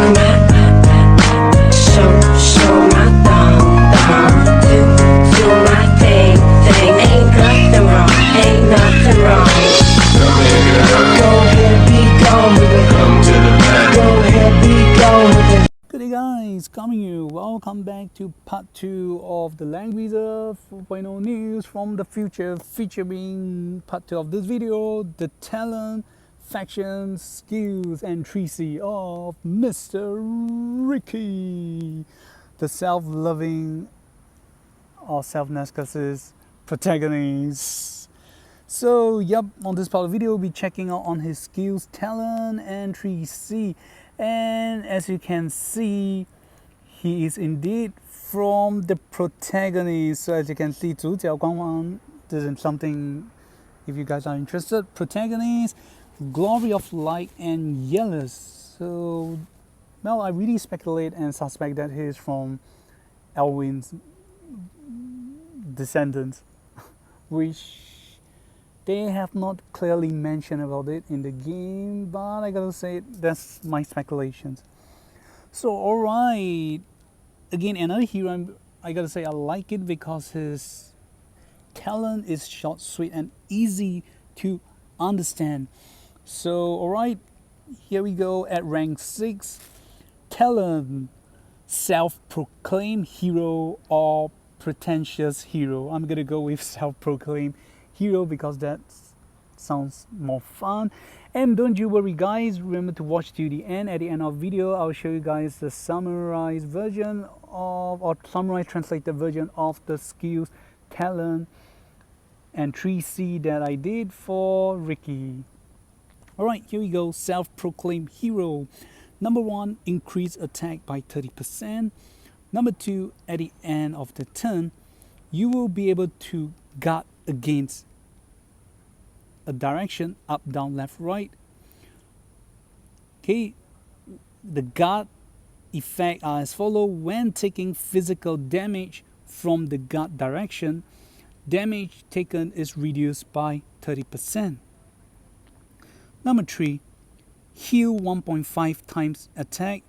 Show my thumb, do my thing. Ain't nothing wrong, ain't nothing wrong. Go ahead, be gone with it. Come to the back. Go ahead, be gone with it. Good day guys, coming you. Welcome back to part 2 of the Langrisser 4.0 news from the future, featuring part 2 of this video, the talent, factions, skills and 3C of Mr. Ricky, the self-loving or self-narcissist protagonist. So yep, on this part of the video we'll be checking out on his skills, talent and 3C. And as you can see, he is indeed from the protagonist. So as you can see, 主角光环, this is something, if you guys are interested, protagonist, glory of light and yellows. So, well, I really speculate and suspect that he is from Elwin's descendants, which they have not clearly mentioned about it in the game, but I gotta say that's my speculations. So alright, again another hero, I gotta say I like it because his talent is short, sweet and easy to understand. So alright, here we go at rank 6. Talent, self-proclaimed hero or pretentious hero. I'm gonna go with self-proclaimed hero because that sounds more fun. And don't you worry guys, remember to watch to the end. At the end of the video I'll show you guys the summarized version of, or summarized translated version of the skills, talent and 3C that I did for Ricky. Alright, here we go. Self-proclaimed hero. Number 1, increase attack by 30%. Number 2, at the end of the turn you will be able to guard against a direction, up, down, left, right. Okay, the guard effect are as follow. When taking physical damage from the guard direction, damage taken is reduced by 30%. Number 3, heal 1.5 times attack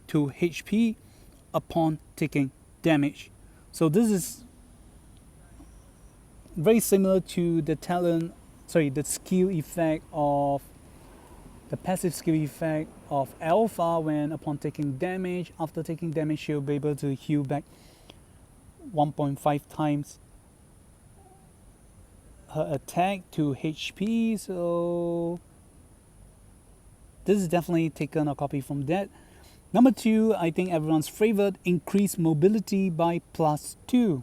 to HP upon taking damage. So this is very similar to the talent, the skill effect of the passive skill effect of Alpha. When upon taking damage, after taking damage she'll be able to heal back 1.5 times her attack to HP. So this is definitely taken a copy from that. Number 2, I think everyone's favorite, increase mobility by +2.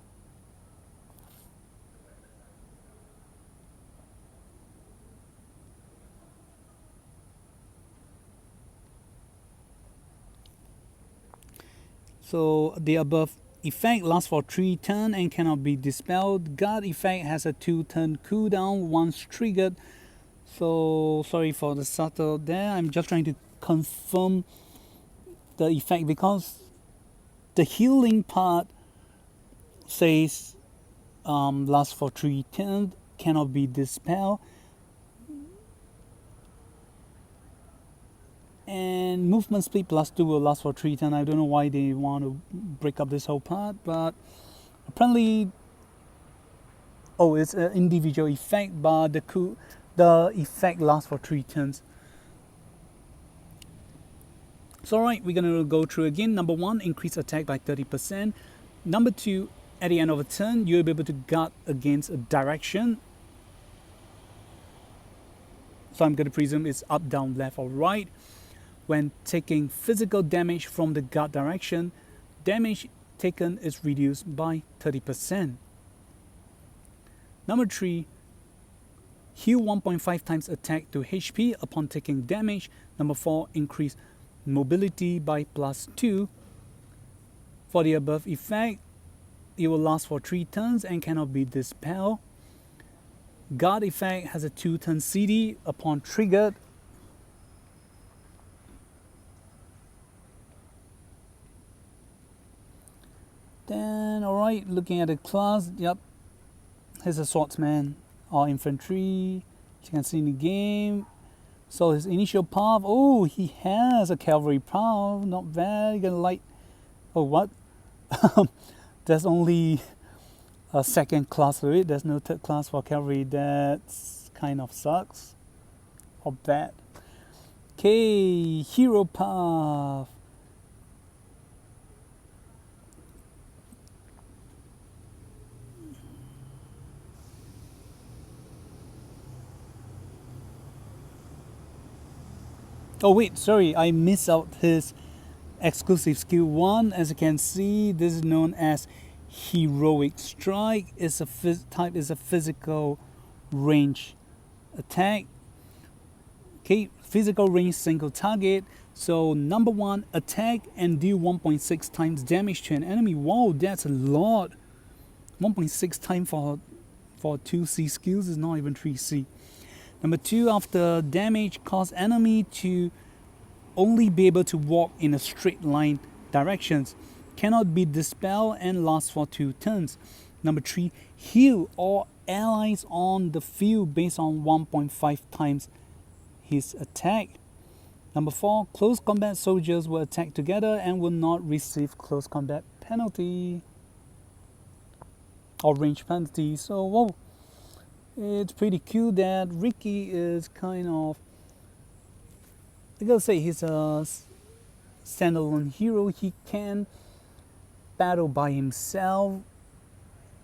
So the above effect lasts for 3 turns and cannot be dispelled. Guard effect has a 2-turn cooldown once triggered. So sorry for the subtle there. I'm just trying to confirm the effect because the healing part says lasts for 3 turns, cannot be dispelled. And movement speed +2 will last for 3 turns. I don't know why they want to break up this whole part, but apparently, oh, it's an individual effect, but the effect lasts for 3 turns. So alright, we're gonna go through again. Number 1, increase attack by 30%. Number 2, at the end of a turn, you'll be able to guard against a direction. So I'm gonna presume it's up, down, left or right. When taking physical damage from the guard direction, damage taken is reduced by 30%. Number 3, heal 1.5 times attack to HP upon taking damage. Number 4, increase mobility by +2. For the above effect, it will last for 3 turns and cannot be dispelled. Guard effect has a 2-turn CD upon triggered. Then, alright, looking at the class, yep, he's a swordsman or infantry. As you can see in the game, So his initial path, oh, he has a cavalry path, not bad. You're gonna like, oh, what? There's only a second class for it. There's no third class for cavalry. That's kind of sucks. Or bad. Okay, hero path. Oh wait, sorry, I missed out his exclusive skill 1. As you can see, this is known as Heroic Strike. It's a type is a physical range attack. Okay, physical range single target. So number 1, attack and deal 1.6 times damage to an enemy. Wow, that's a lot. 1.6 times for 2C skills is not even 3C. Number 2, after damage, cause enemy to only be able to walk in a straight line directions. Cannot be dispelled and lasts for 2 turns. Number 3, heal all allies on the field based on 1.5 times his attack. Number 4, close combat soldiers will attack together and will not receive close combat penalty or range penalty. So, whoa. It's pretty cool that Ricky is kind of, I gotta say, he's a standalone hero. He can battle by himself,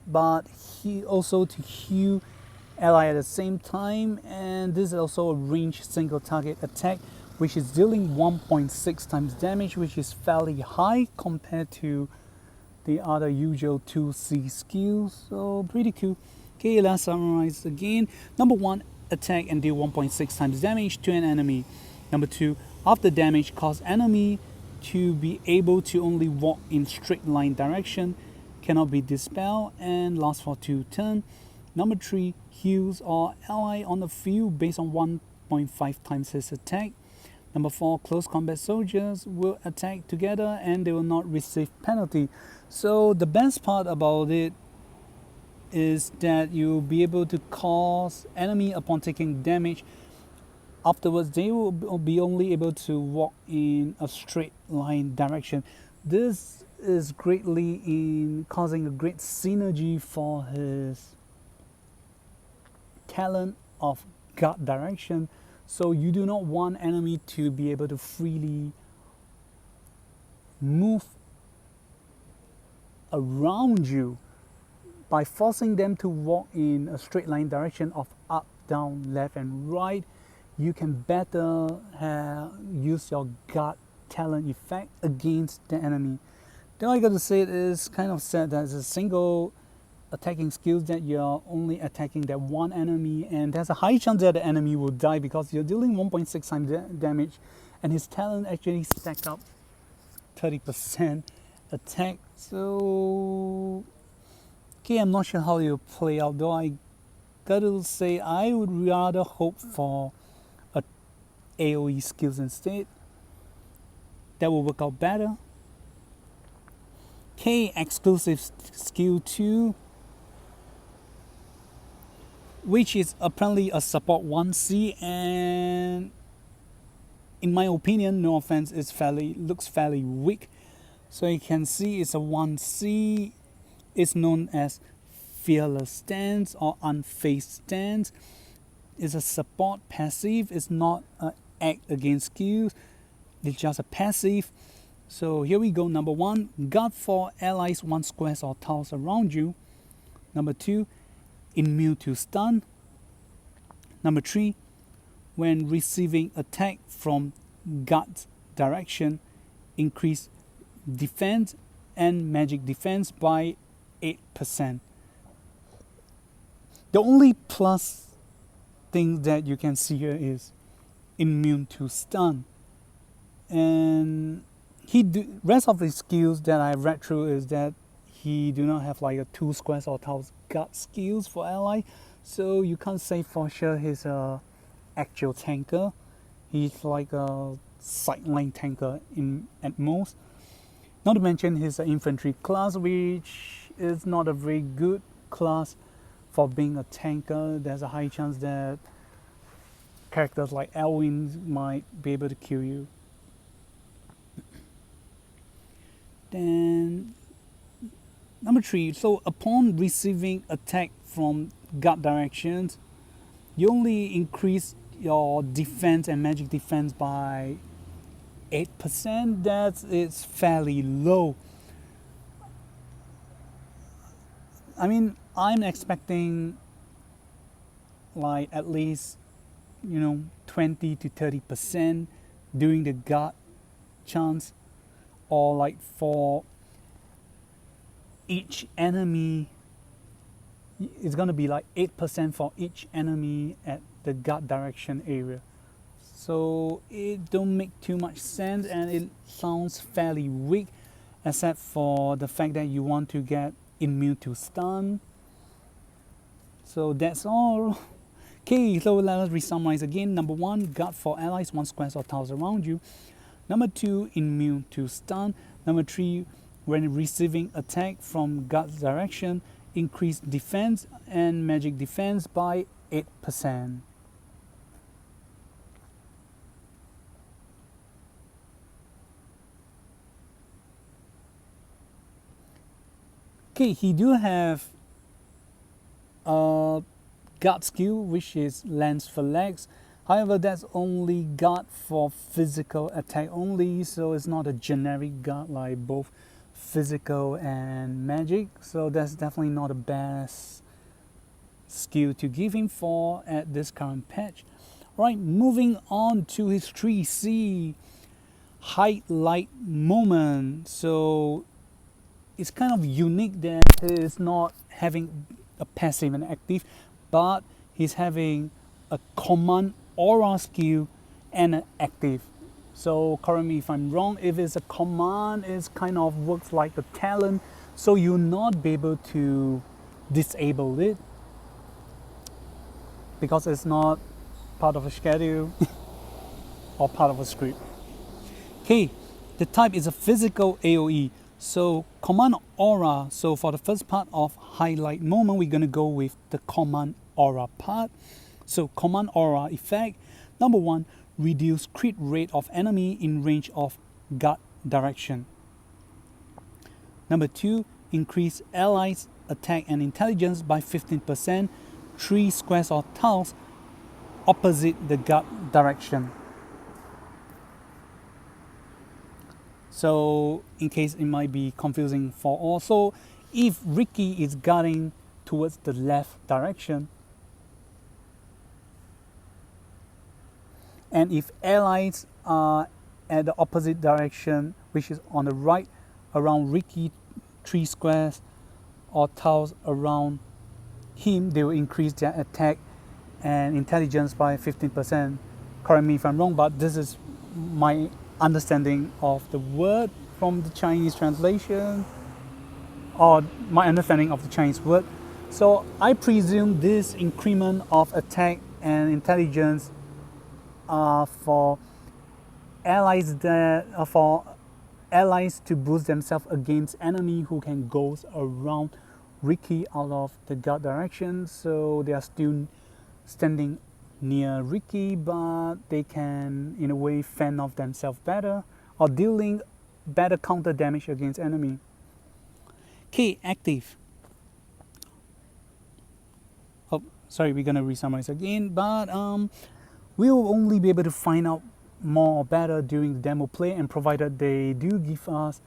but he also to heal ally at the same time. And this is also a range single target attack, which is dealing 1.6 times damage, which is fairly high compared to the other usual 2C skills. So pretty cool. Okay, let's summarize again. Number 1, attack and deal 1.6 times damage to an enemy. Number 2, after damage, cause enemy to be able to only walk in straight line direction, cannot be dispelled and lasts for 2 turns. Number 3, heals all ally on the field based on 1.5 times his attack. Number 4, close combat soldiers will attack together and they will not receive penalty. So the best part about it is that you'll be able to cause enemy upon taking damage. Afterwards, they will be only able to walk in a straight line direction. This is greatly in causing a great synergy for his talent of guard direction. So you do not want enemy to be able to freely move around you. By forcing them to walk in a straight line direction of up, down, left, and right, you can better use your guard talent effect against the enemy. Then all I got to say is kind of sad that it's a single attacking skills that you're only attacking that one enemy, and there's a high chance that the enemy will die because you're dealing 1.6 times damage, and his talent actually stacked up 30% attack. So okay, I'm not sure how it'll play out, though. I gotta say I would rather hope for a AoE skills instead. That will work out better. Okay, exclusive skill 2, which is apparently a support 1C, and in my opinion, no offense, looks fairly weak. So you can see it's a 1C. It's known as Fearless Stance or Unfazed Stance. It's a support passive. It's not an act against skills. It's just a passive. So here we go. Number 1, guard 4 allies 1 squares or tiles around you. Number 2, immune to stun. Number 3, when receiving attack from guard direction, increase defense and magic defense by 8%. The only plus thing that you can see here is immune to stun. And rest of the skills that I read through is that he do not have like a 2 squares or tiles guard skills for ally. So you can't say for sure he's a actual tanker. He's like a sideline tanker at most. Not to mention he's an infantry class, which is not a very good class for being a tanker. There's a high chance that characters like Elwin might be able to kill you. Then number 3, so upon receiving attack from gut directions, you only increase your defense and magic defense by 8%. That is fairly low. I mean, I'm expecting like at least 20 to 30% during the gut chance, or like for each enemy it's gonna be like 8% for each enemy at the gut direction area. So it don't make too much sense, and it sounds fairly weak, except for the fact that you want to get immune to stun. So that's all. Okay, so let us re-summarize again. Number 1, gut for allies, 1 square or tiles around you. Number 2, immune to stun. Number 3, when receiving attack from gut direction, increase defense and magic defense by 8%. Okay, he do have a guard skill, which is lance for legs. However, that's only guard for physical attack only, so it's not a generic guard like both physical and magic. So that's definitely not the best skill to give him for at this current patch. Right, moving on to his 3C highlight moment. So it's kind of unique that he's not having a passive and active, but he's having a command aura skill and an active. So correct me if I'm wrong, if it's a command, it kind of works like a talent, so you'll not be able to disable it because it's not part of a schedule or part of a script. Okay, the type is a physical AoE. So command aura, so for the first part of highlight moment, we're going to go with the command aura part. So command aura effect, number 1, reduce crit rate of enemy in range of gut direction. Number 2, increase allies attack and intelligence by 15%, 3 squares or tiles opposite the gut direction. So in case it might be confusing for all, so if Ricky is guarding towards the left direction, and if allies are at the opposite direction, which is on the right around Ricky, 3 squares or tiles around him, they will increase their attack and intelligence by 15%. Correct me if I'm wrong, but this is my understanding of the word from the Chinese translation, or my understanding of the Chinese word. So I presume this increment of attack and intelligence are for allies to boost themselves against enemy who can go around Ricky out of the gut direction. So they are still standing near Ricky, but they can in a way fend off themselves better or dealing better counter damage against enemy. Okay, active. Oh, sorry, we're gonna re-summarize again, but we'll only be able to find out more or better during the demo play, and provided they do give us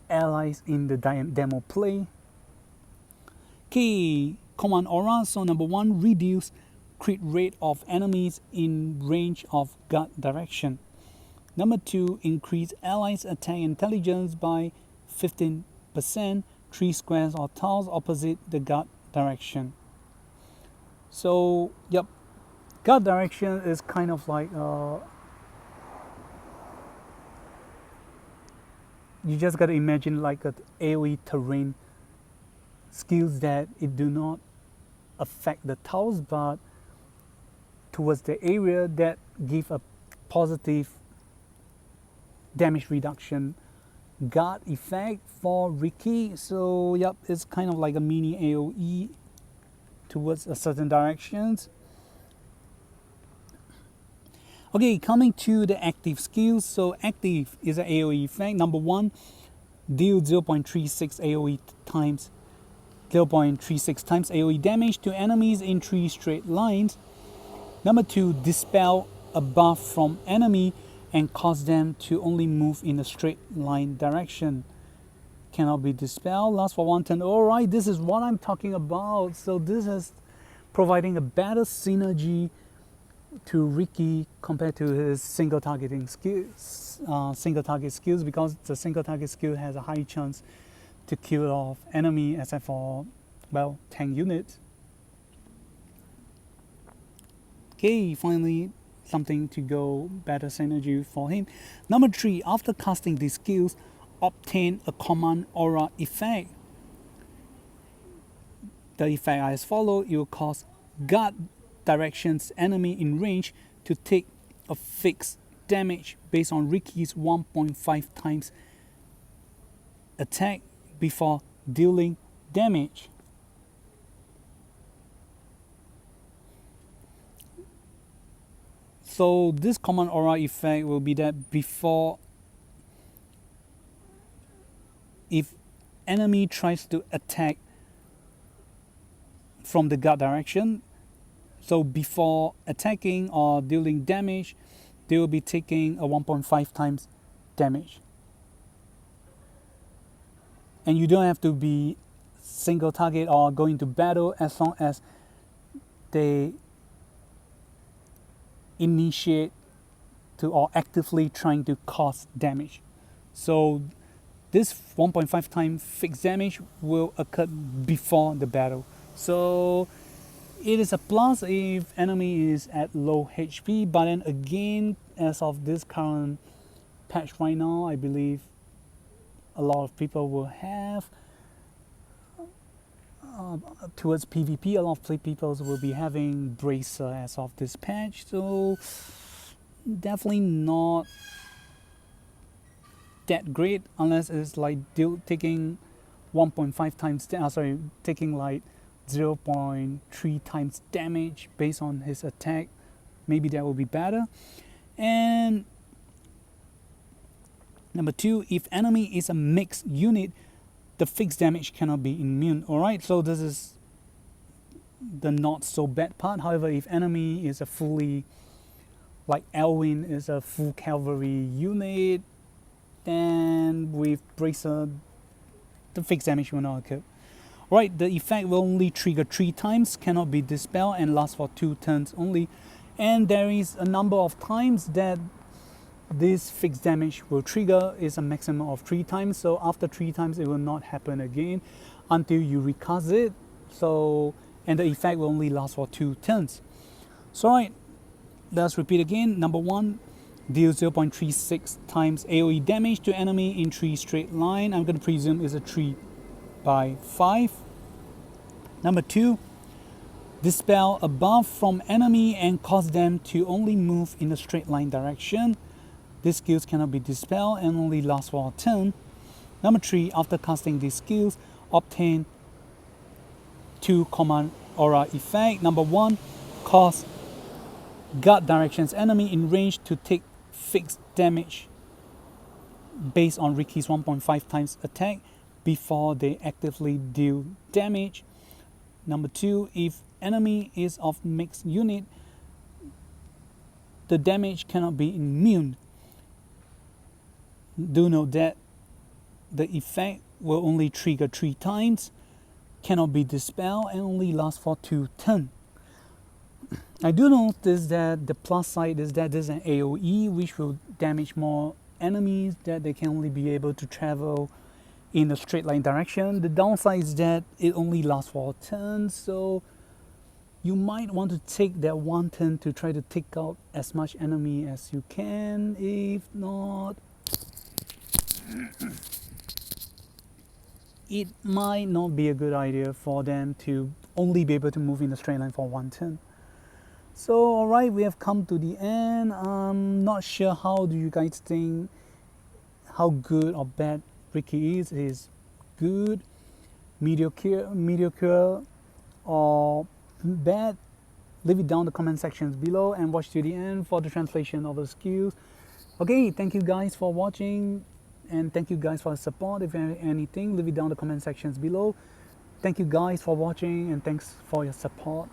allies in the demo play. Okay, command aura. So number 1, reduce crit rate of enemies in range of gut direction. Number 2, increase allies attack intelligence by 15%, 3 squares or tiles opposite the gut direction. So yep, gut direction is kind of like you just gotta imagine like an AoE terrain skills that it do not affect the tiles, but towards the area that give a positive damage reduction guard effect for Ricky. So yep, it's kind of like a mini AoE towards a certain directions. Okay, coming to the active skills. So active is an AoE effect. Number 1, deal 0.36 AoE times 0.36 times AoE damage to enemies in 3 straight lines. Number 2, dispel a buff from enemy and cause them to only move in a straight line direction. Cannot be dispelled, lasts for 1 turn. Alright, this is what I'm talking about. So this is providing a better synergy to Ricky compared to his single targeting skills, because the single target skill has a high chance to kill off enemy except for, well, tank units. Okay, finally something to go better synergy for him. Number 3, after casting these skills, obtain a command aura effect. The effect as follows: it will cause guard directions enemy in range to take a fixed damage based on Ricky's 1.5 times attack before dealing damage. So this command aura effect will be that before, if enemy tries to attack from the guard direction, so before attacking or dealing damage, they will be taking a 1.5 times damage. And you don't have to be single target or going to battle as long as they initiate to or actively trying to cause damage. So this 1.5 times fixed damage will occur before the battle. So it is a plus if enemy is at low HP, but then again, as of this current patch right now, I believe a lot of people will have towards PvP, a lot of people will be having Bracer as of this patch, so definitely not that great unless it's like taking 1.5 times, taking like 0.3 times damage based on his attack. Maybe that will be better. And number 2, if enemy is a mixed unit, the fixed damage cannot be immune. Alright, so this is the not so bad part. However, if enemy is a fully, like Elwin is a full cavalry unit, then with Bracer, the fixed damage will not occur. Right, the effect will only trigger 3 times, cannot be dispelled, and lasts for 2 turns only. And there is a number of times that this fixed damage will trigger, is a maximum of 3 times. So after 3 times, it will not happen again until you recast it. So, and the effect will only last for 2 turns. So right, let's repeat again. Number 1, deal 0.36 times AoE damage to enemy in 3 straight line. I'm going to presume is a 3 by 5. Number 2, dispel a buff from enemy and cause them to only move in a straight line direction. These skills cannot be dispelled and only last for a turn. Number 3, after casting these skills, obtain 2 command aura effect. Number 1, cause guard directions enemy in range to take fixed damage based on Ricky's 1.5 times attack before they actively deal damage. Number 2, if enemy is of mixed unit, the damage cannot be immune. Do note that the effect will only trigger 3 times, cannot be dispelled, and only lasts for 2 turns. I do notice that the plus side is that there's an AoE which will damage more enemies, that they can only be able to travel in a straight line direction. The downside is that it only lasts for a turn, so you might want to take that 1 turn to try to take out as much enemy as you can. If not, it might not be a good idea for them to only be able to move in a straight line for 1 turn. So alright, we have come to the end. I'm not sure how do you guys think, how good or bad Ricky is. Is good, mediocre, or bad? leave it down in the comment sections below and watch to the end for the translation of the skills. Okay, thank you guys for watching, and thank you guys for the support. If anything, leave it down in the comment sections below. Thank you guys for watching, and thanks for your support.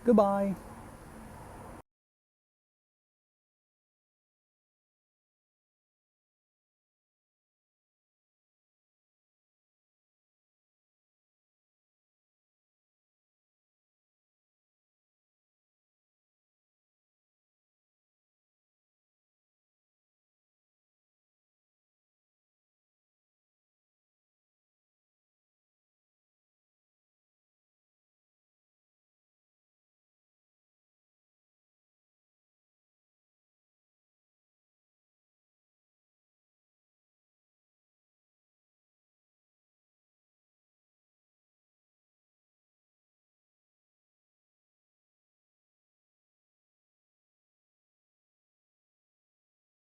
Goodbye.